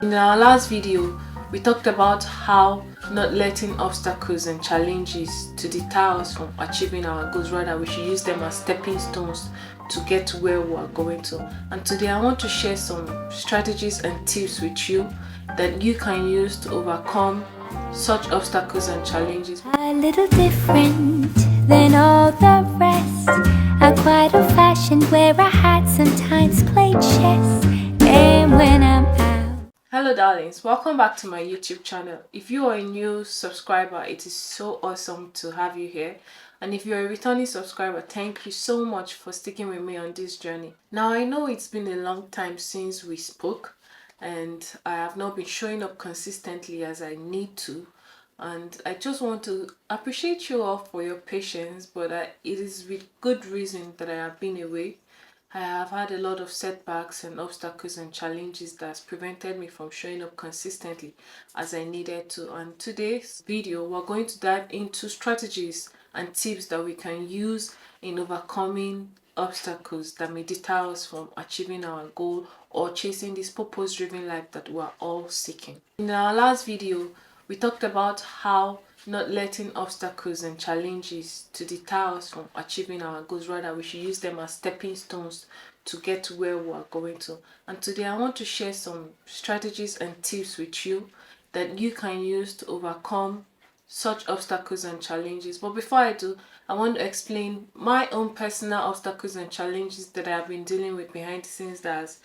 In our last video, we talked about how not letting obstacles and challenges to deter us from achieving our goals. Rather, we should use them as stepping stones to get to where we are going to. And today I want to share some strategies and tips with you that you can use to overcome such obstacles and challenges. A little different than all the rest. I'm quite old-fashioned where I had sometimes played chess. And when I'm out. Hello darlings, welcome back to my YouTube channel. If you are a new subscriber, it is so awesome to have you here. And if you're a returning subscriber, thank you so much for sticking with me on this journey. Now I know it's been a long time since we spoke and I have not been showing up consistently as I need to. And I just want to appreciate you all for your patience, but it is with good reason that I have been away. I have had a lot of setbacks and obstacles and challenges that's prevented me from showing up consistently as I needed to. And today's video, we're going to dive into strategies and tips that we can use in overcoming obstacles that may deter us from achieving our goal or chasing this purpose-driven life that we're all seeking. In our last video, we talked about how not letting obstacles and challenges to deter us from achieving our goals. Rather, we should use them as stepping stones to get to where we are going to. And today I want to share some strategies and tips with you that you can use to overcome such obstacles and challenges. But before I do, I want to explain my own personal obstacles and challenges that I have been dealing with behind the scenes that's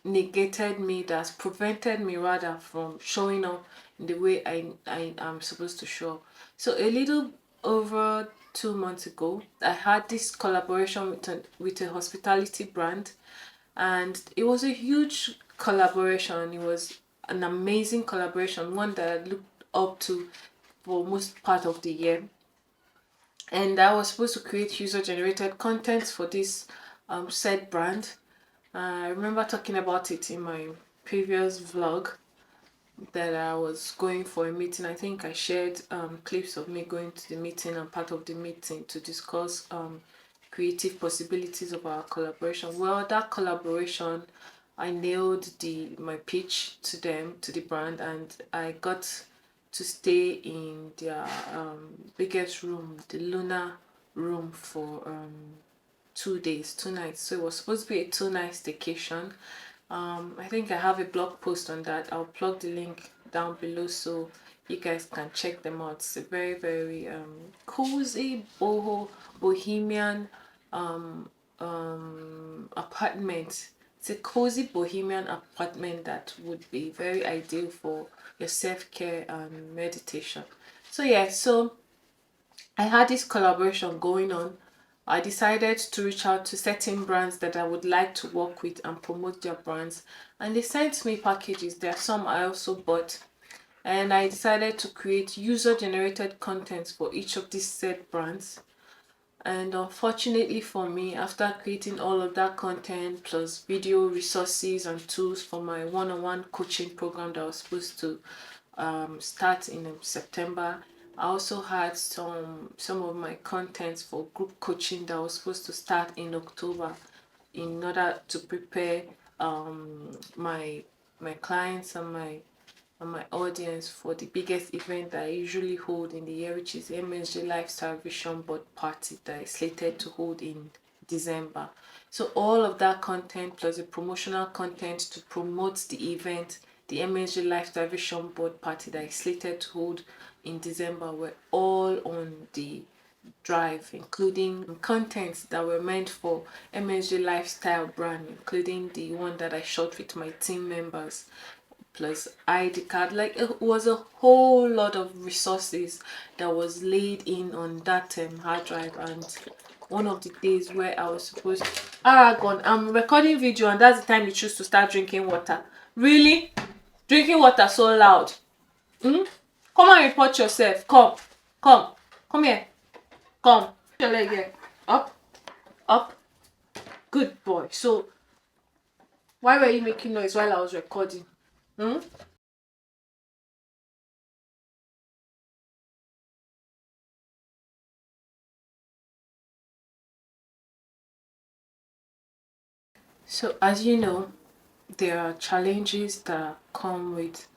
negated me, that's prevented me rather from showing up in the way I am supposed to show up. So a little over 2 months ago, I had this collaboration with a hospitality brand, and it was a huge collaboration. It was an amazing collaboration, one that I looked up to for most part of the year. And I was supposed to create user-generated content for this said brand. I remember talking about it in my previous vlog that I was going for a meeting. I think I shared clips of me going to the meeting and part of the meeting to discuss creative possibilities of our collaboration. Well, that collaboration, I nailed my pitch to them, to the brand, and I got to stay in their biggest room, the Luna room, for 2 days, 2 nights. So it was supposed to be a 2-night staycation. I think I have a blog post on that. I'll plug the link down below so you guys can check them out. It's a very, very cozy bohemian apartment. It's a cozy bohemian apartment that would be very ideal for your self-care and meditation. So yeah, so I had this collaboration going on. I decided to reach out to certain brands that I would like to work with and promote their brands, and they sent me packages. There are some I also bought, and I decided to create user-generated content for each of these said brands. And unfortunately for me, after creating all of that content plus video resources and tools for my one-on-one coaching program that was supposed to start in September, I also had some of my contents for group coaching that was supposed to start in October in order to prepare my clients and my audience for the biggest event that I usually hold in the year, which is the MSG Lifestyle Vision Board Party that is slated to hold in December. So all of that content plus the promotional content to promote the event, the MSG Lifestyle Vision Board Party that is slated to hold in December, were all on the drive, including contents that were meant for MSG Lifestyle brand, including the one that I shot with my team members, plus ID card. Like, it was a whole lot of resources that was laid in on that hard drive. And one of the days where I was supposed to Aragon, I'm recording video, and that's the time you choose to start drinking water. Really? Drinking water so loud? Come and report yourself. Come here. Come. Put your leg here. Up. Good boy. So why were you making noise while I was recording? So as you know, there are challenges that come with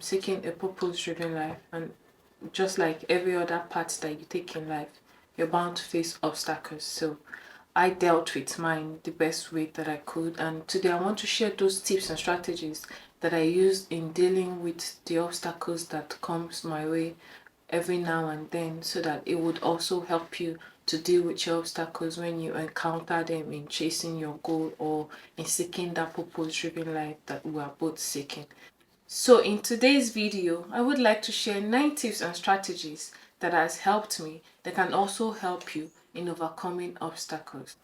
seeking a purpose-driven life, and just like every other path that you take in life, you're bound to face obstacles. So I dealt with mine the best way that I could, and today I want to share those tips and strategies that I use in dealing with the obstacles that comes my way every now and then, so that it would also help you to deal with your obstacles when you encounter them in chasing your goal or in seeking that purpose-driven life that we are both seeking. So in today's video, I would like to share 9 tips and strategies that has helped me that can also help you in overcoming obstacles.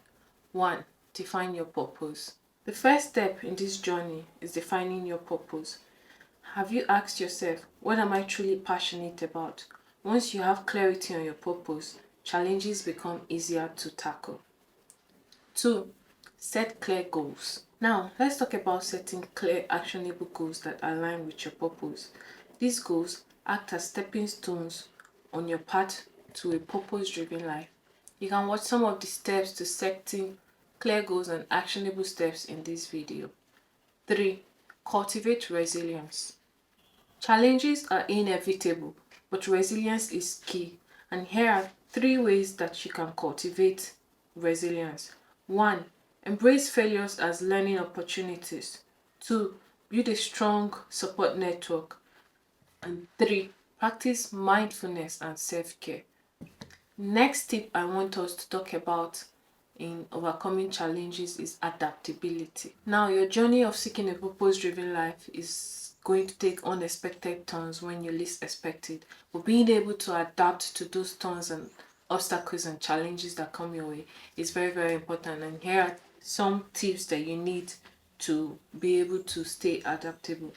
1. Define your purpose. The first step in this journey is defining your purpose. Have you asked yourself, what am I truly passionate about? Once you have clarity on your purpose, challenges become easier to tackle. 2. Set clear goals. Now, let's talk about setting clear, actionable goals that align with your purpose. These goals act as stepping stones on your path to a purpose-driven life. You can watch some of the steps to setting clear goals and actionable steps in this video. 3. Cultivate resilience. Challenges are inevitable, but resilience is key. And here are 3 ways that you can cultivate resilience. 1. Embrace failures as learning opportunities. 2. Build a strong support network. And 3. Practice mindfulness and self-care. Next tip I want us to talk about in overcoming challenges is adaptability. Now, your journey of seeking a purpose-driven life is going to take unexpected turns when you least expect it. But being able to adapt to those turns and obstacles and challenges that come your way is very, very important. And here are some tips that you need to be able to stay adaptable.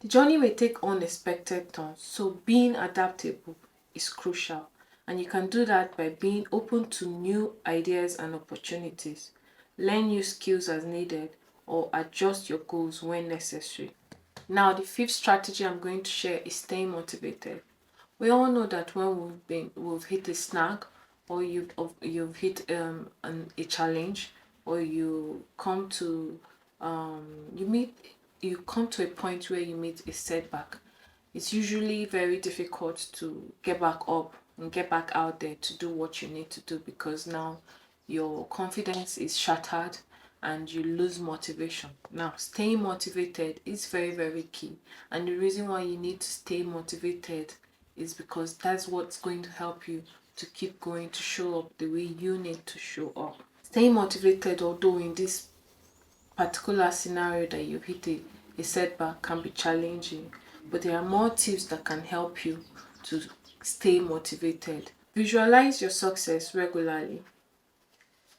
The journey may take unexpected turns, so being adaptable is crucial. And you can do that by being open to new ideas and opportunities. Learn new skills as needed or adjust your goals when necessary. Now, the 5th strategy I'm going to share is staying motivated. We all know that when we've hit a snag, or you've hit a challenge, or you come to you come to a point where you meet a setback, it's usually very difficult to get back up and get back out there to do what you need to do, because now your confidence is shattered and you lose motivation. Now, staying motivated is very, very key. And the reason why you need to stay motivated is because that's what's going to help you to keep going, to show up the way you need to show up. Staying motivated, although in this particular scenario that you hit a setback, can be challenging, but there are more tips that can help you to stay motivated. Visualize your success regularly.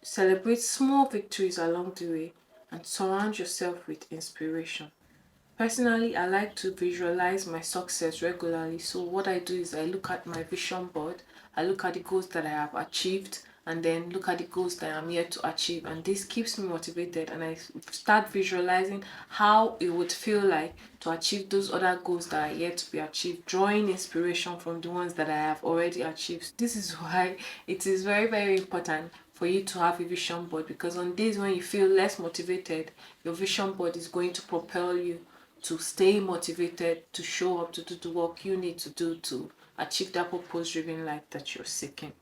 Celebrate small victories along the way and surround yourself with inspiration. Personally, I like to visualize my success regularly. So what I do is I look at my vision board, I look at the goals that I have achieved, and then look at the goals that I'm yet to achieve. And this keeps me motivated, and I start visualizing how it would feel like to achieve those other goals that are yet to be achieved, drawing inspiration from the ones that I have already achieved. This is why it is very, very important for you to have a vision board, because on days when you feel less motivated, your vision board is going to propel you to stay motivated, to show up, to do the work you need to do to achieve that purpose-driven life that you're seeking.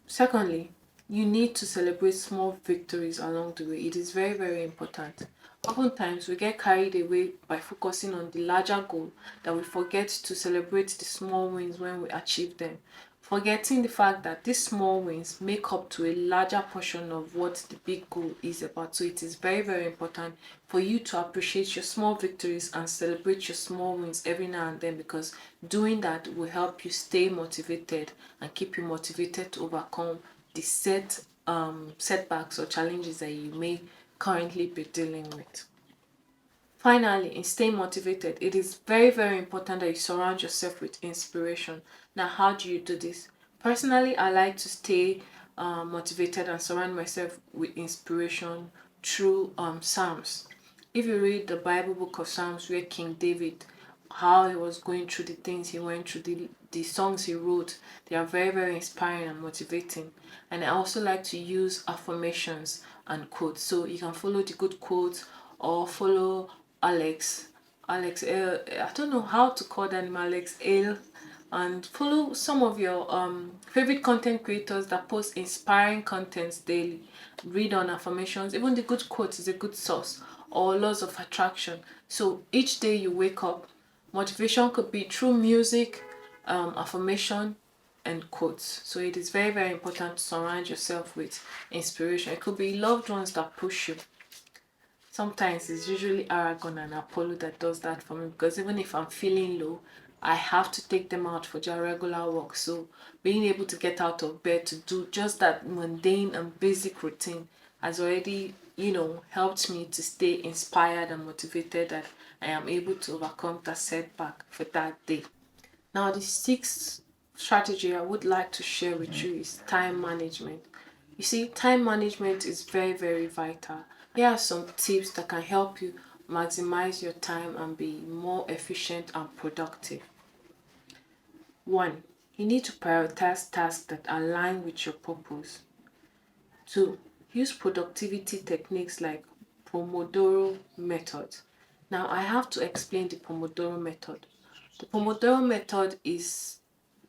Secondly, you need to celebrate small victories along the way. It is very, very important. Oftentimes, we get carried away by focusing on the larger goal that we forget to celebrate the small wins when we achieve them, forgetting the fact that these small wins make up to a larger portion of what the big goal is about. So it is very, very important for you to appreciate your small victories and celebrate your small wins every now and then, because doing that will help you stay motivated and keep you motivated to overcome the setbacks or challenges that you may currently be dealing with. Finally, in staying motivated, it is very, very important that you surround yourself with inspiration. Now, how do you do this? Personally, I like to stay motivated and surround myself with inspiration through Psalms. If you read the Bible book of Psalms, where King David, how he was going through the things he went through, the songs he wrote, they are very, very inspiring and motivating. And I also like to use affirmations and quotes. So you can follow the good quotes, or follow Alex. Alex L. I don't know how to call that name, Alex L. And follow some of your favorite content creators that post inspiring contents daily. Read on affirmations. Even the good quotes is a good source, or laws of attraction. So each day you wake up, motivation could be through music, affirmation, and quotes. So it is very, very important to surround yourself with inspiration. It could be loved ones that push you. Sometimes it's usually Aragon and Apollo that does that for me, because even if I'm feeling low, I have to take them out for their regular walk. So being able to get out of bed to do just that mundane and basic routine has already, helped me to stay inspired and motivated, that I am able to overcome that setback for that day. Now, the sixth strategy I would like to share with you is time management. You see, time management is very, very vital. Here are some tips that can help you maximize your time and be more efficient and productive. One, you need to prioritize tasks that align with your purpose. Two, use productivity techniques like Pomodoro method. Now, I have to explain the Pomodoro method. The Pomodoro method is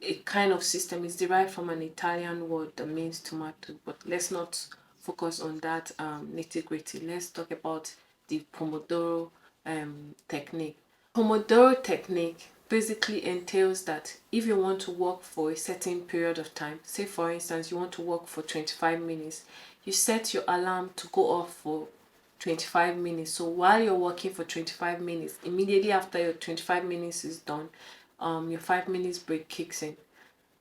a kind of system. It's derived from an Italian word that means tomato, but let's not focus on that nitty-gritty. Let's talk about the Pomodoro technique. Pomodoro technique basically entails that if you want to work for a certain period of time, say for instance you want to work for 25 minutes, you set your alarm to go off for 25 minutes. So while you're working for 25 minutes, immediately after your 25 minutes is done, your 5 minutes break kicks in.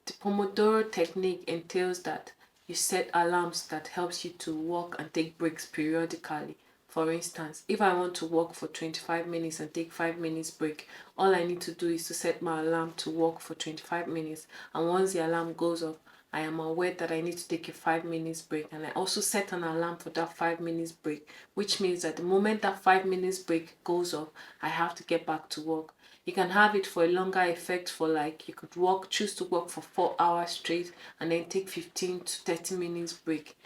The Pomodoro technique entails that you set alarms that helps you to work and take breaks periodically. For instance, if I want to work for 25 minutes and take 5 minutes break, all I need to do is to set my alarm to work for 25 minutes. And once the alarm goes off, I am aware that I need to take a 5 minutes break, and I also set an alarm for that 5 minutes break, which means that the moment that 5 minutes break goes off, I have to get back to work. You can have it for a longer effect, for like you could choose to work for 4 hours straight and then take 15 to 30 minutes break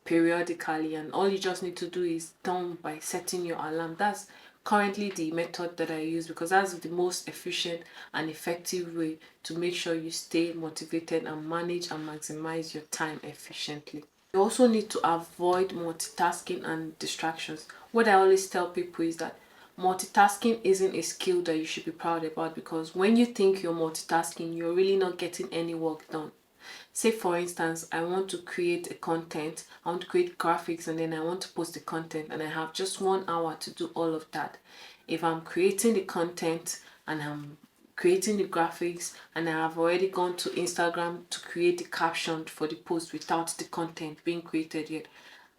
periodically, and all you just need to do is done by setting your alarm. That's currently the method that I use, because that's the most efficient and effective way to make sure you stay motivated and manage and maximize your time efficiently. You also need to avoid multitasking and distractions. What I always tell people is that multitasking isn't a skill that you should be proud about, because when you think you're multitasking, you're really not getting any work done. Say for instance, I want to create a content, I want to create graphics, and then I want to post the content, and I have just 1 hour to do all of that. If I'm creating the content and I'm creating the graphics and I have already gone to Instagram to create the caption for the post without the content being created yet,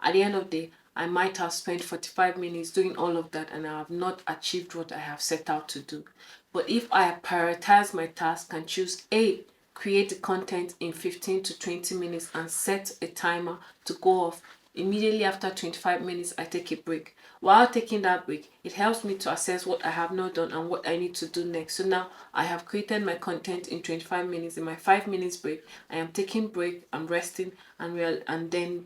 at the end of the day, I might have spent 45 minutes doing all of that and I have not achieved what I have set out to do. But if I prioritize my task and choose A, create the content in 15 to 20 minutes and set a timer to go off, immediately after 25 minutes, I take a break. While taking that break, it helps me to assess what I have not done and what I need to do next. So now I have created my content in 25 minutes. In my 5 minutes break, I am taking break, I'm resting, and then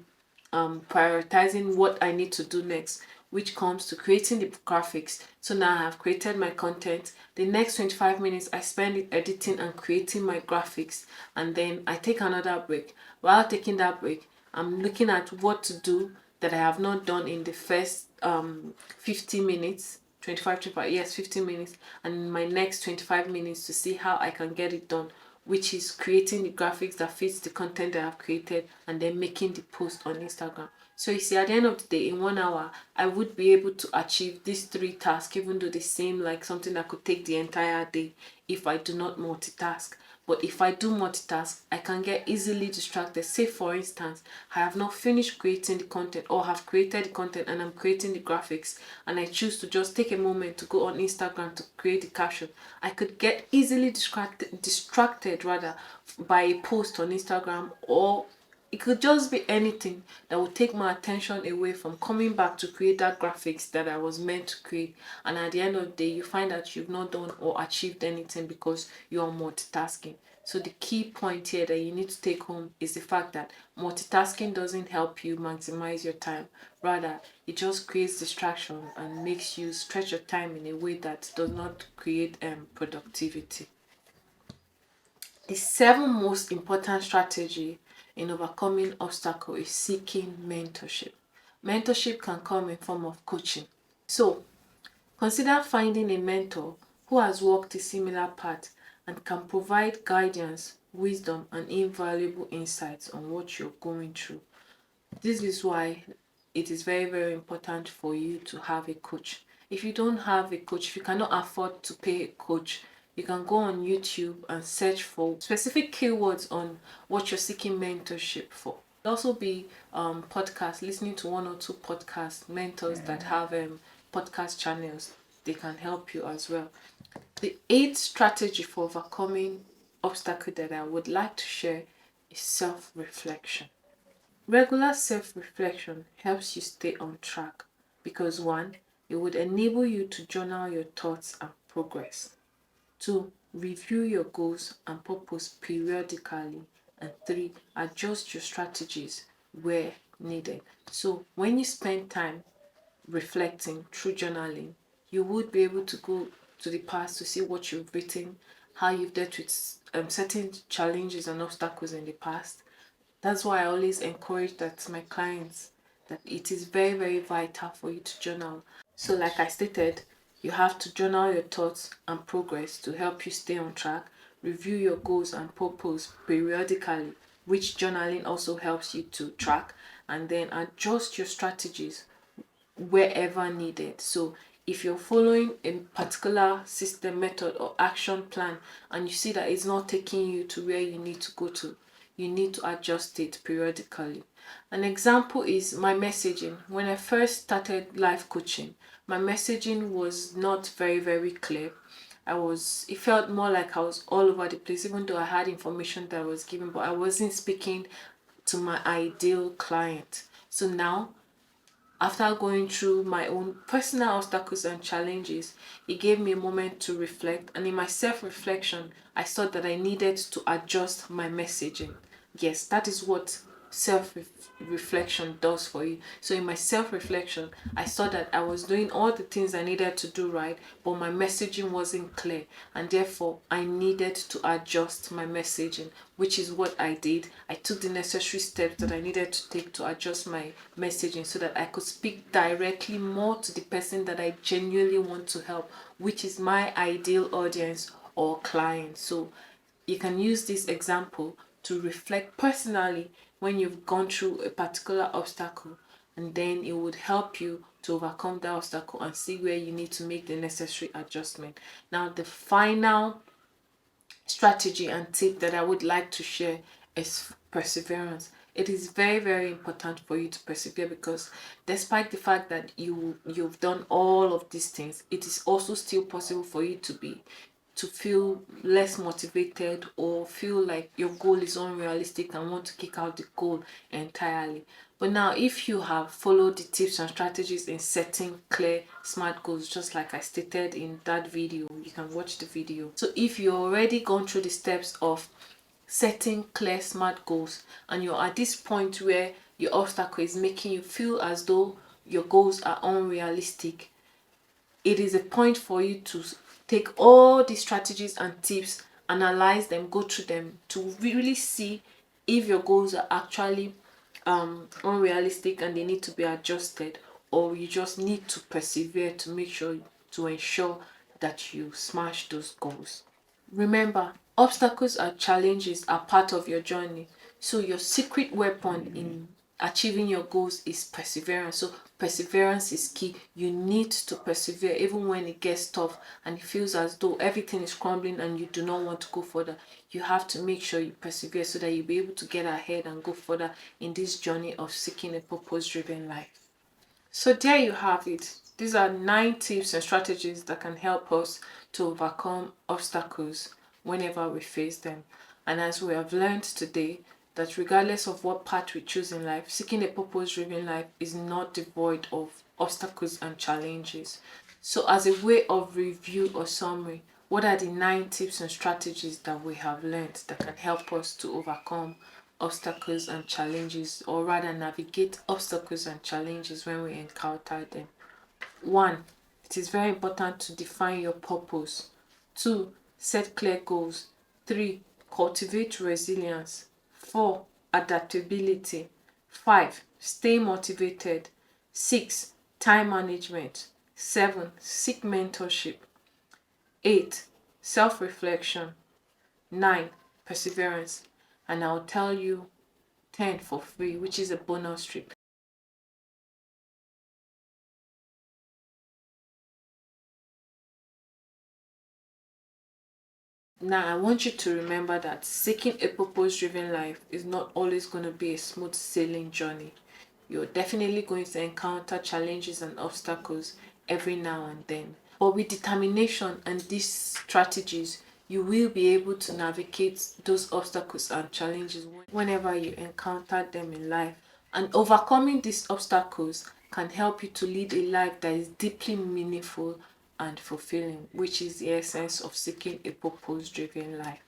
prioritizing what I need to do next, which comes to creating the graphics. So now I have created my content. The next 25 minutes I spend it editing and creating my graphics, and then I take another break. While taking that break, I'm looking at what to do that I have not done in the first 50 minutes. 25, yes, 15 minutes, and my next 25 minutes to see how I can get it done, which is creating the graphics that fits the content that I've created and then making the post on Instagram. So you see, at the end of the day, in 1 hour, I would be able to achieve these three tasks, even though they seem like something that could take the entire day if I do not multitask. But if I do multitask, I can get easily distracted. Say for instance, I have not finished creating the content, or have created the content and I'm creating the graphics, and I choose to just take a moment to go on Instagram to create the caption. I could get easily distracted rather by a post on Instagram, or it could just be anything that would take my attention away from coming back to create that graphics that I was meant to create. And at the end of the day, you find that you've not done or achieved anything because you are multitasking. So the key point here that you need to take home is the fact that multitasking doesn't help you maximize your time. Rather, it just creates distraction and makes you stretch your time in a way that does not create productivity. The seven most important strategy in overcoming obstacle is seeking mentorship. Mentorship can come in form of coaching. So consider finding a mentor who has walked a similar path and can provide guidance, wisdom, and invaluable insights on what you're going through. This is why it is very, very important for you to have a coach. If you don't have a coach, if you cannot afford to pay a coach, you can go on YouTube and search for specific keywords on what you're seeking mentorship for. Also be podcast, listening to one or two podcast mentors that have podcast channels. They can help you as well. The eighth strategy for overcoming obstacle that I would like to share is self-reflection. Regular self-reflection helps you stay on track because one, it would enable you to journal your thoughts and progress. Two, review your goals and purpose periodically. And three, adjust your strategies where needed. So when you spend time reflecting through journaling, you would be able to go to the past to see what you've written, how you've dealt with certain challenges and obstacles in the past. That's why I always encourage that my clients that it is very, very vital for you to journal. So like I stated, you have to journal your thoughts and progress to help you stay on track, review your goals and purpose periodically, which journaling also helps you to track, and then adjust your strategies wherever needed. So if you're following a particular system, method, or action plan and you see that it's not taking you to where you need to go to, you need to adjust it periodically. An example is my messaging. When I first started life coaching, my messaging was not very, very clear. It felt more like I was all over the place, even though I had information that I was given, but I wasn't speaking to my ideal client. So now, after going through my own personal obstacles and challenges, it gave me a moment to reflect. And in my self reflection, I saw that I needed to adjust my messaging. Yes, that is what self reflection does for you. So, in my self reflection, I saw that I was doing all the things I needed to do right, but my messaging wasn't clear, and therefore I needed to adjust my messaging, which is what I did. I took the necessary steps that I needed to take to adjust my messaging so that I could speak directly more to the person that I genuinely want to help, which is my ideal audience or client. So you can use this example to reflect personally when you've gone through a particular obstacle, and then it would help you to overcome that obstacle and see where you need to make the necessary adjustment. Now, the final strategy and tip that I would like to share is perseverance. It is very, very important for you to persevere because despite the fact that you've done all of these things, it is also still possible for you to feel less motivated or feel like your goal is unrealistic and want to kick out the goal entirely. But now, if you have followed the tips and strategies in setting clear, smart goals, just like I stated in that video, you can watch the video. So if you've already gone through the steps of setting clear, smart goals, and you're at this point where your obstacle is making you feel as though your goals are unrealistic, it is a point for you to take all the strategies and tips, analyze them, go through them to really see if your goals are actually unrealistic and they need to be adjusted, or you just need to persevere to make sure to ensure that you smash those goals. Remember, obstacles and challenges are part of your journey. So your secret weapon in achieving your goals is perseverance. So perseverance is key. You need to persevere even when it gets tough and it feels as though everything is crumbling and you do not want to go further. You have to make sure you persevere so that you'll be able to get ahead and go further in this journey of seeking a purpose-driven life. So there you have it. These are 9 tips and strategies that can help us to overcome obstacles whenever we face them. And as we have learned today, that regardless of what path we choose in life, seeking a purpose-driven life is not devoid of obstacles and challenges. So as a way of review or summary, what are the 9 tips and strategies that we have learned that can help us to overcome obstacles and challenges, or rather navigate obstacles and challenges when we encounter them. 1. It is very important to define your purpose. 2. Set clear goals. 3. Cultivate resilience. 4. Adaptability. 5. Stay motivated. 6. Time management. 7. Seek mentorship. 8. Self-reflection. 9. Perseverance. And I'll tell you 10 for free, which is a bonus trip. Now, I want you to remember that seeking a purpose driven life is not always going to be a smooth sailing journey. You're definitely going to encounter challenges and obstacles every now and then. But with determination and these strategies, you will be able to navigate those obstacles and challenges whenever you encounter them in life. And overcoming these obstacles can help you to lead a life that is deeply meaningful and fulfilling, which is the essence of seeking a purpose driven life.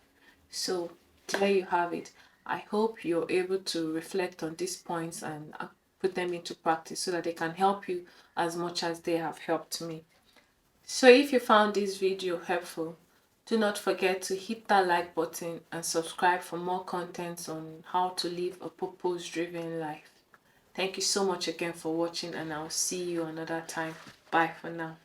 So, there you have it. I hope you're able to reflect on these points and put them into practice so that they can help you as much as they have helped me. So, if you found this video helpful, do not forget to hit that like button and subscribe for more content on how to live a purpose driven life. Thank you so much again for watching, and I'll see you another time. Bye for now.